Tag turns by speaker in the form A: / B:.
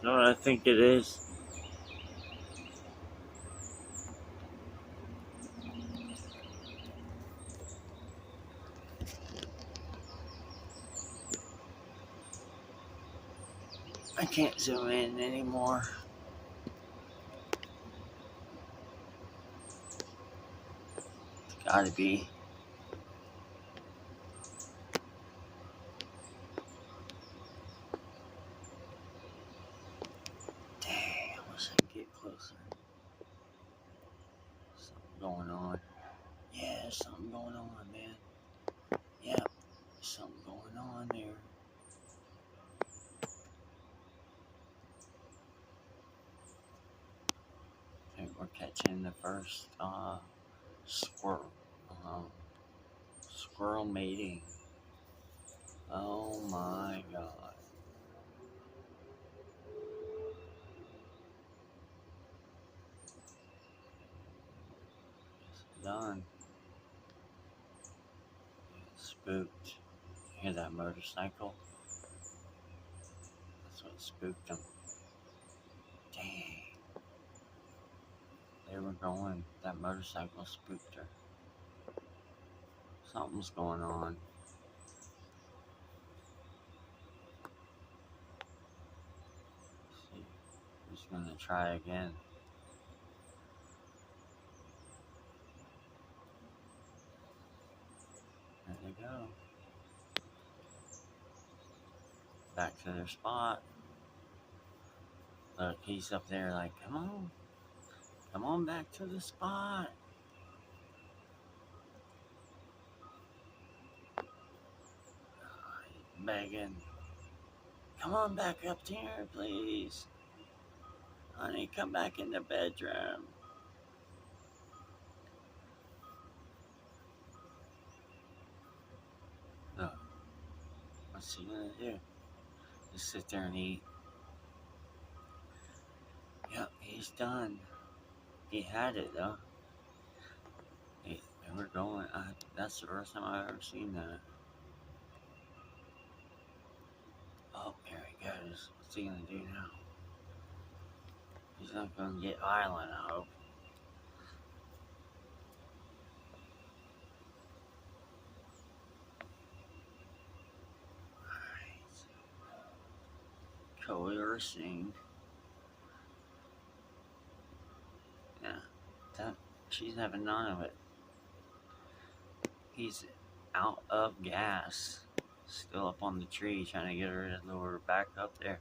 A: know what I think it is? I can't zoom in anymore. It's gotta be. Dang, I wish I could get closer. Something going on. Yeah, something going on, man. Yep, something going on there. I think we're catching the first squirrel um, squirrel mating. Oh my god. It's done. Spooked. Hear that motorcycle? That's what spooked them. Dang. They were going. That motorcycle spooked her. Something's going on. Let's see. I'm just gonna try again. There they go. Back to their spot. Look, he's up there like, come on. Come on back to the spot. Begging. Come on back up here, please. Honey, come back in the bedroom. Look, what's he gonna do? Just sit there and eat. Yep, he's done. He had it though. Hey, we're going. That's the first time I've ever seen that. Oh, there he goes. What's he gonna do now? He's not gonna get violent, I hope. Coercing. Yeah, that she's having none of it. He's out of gas. Still up on the tree, trying to get her to lure her back up there.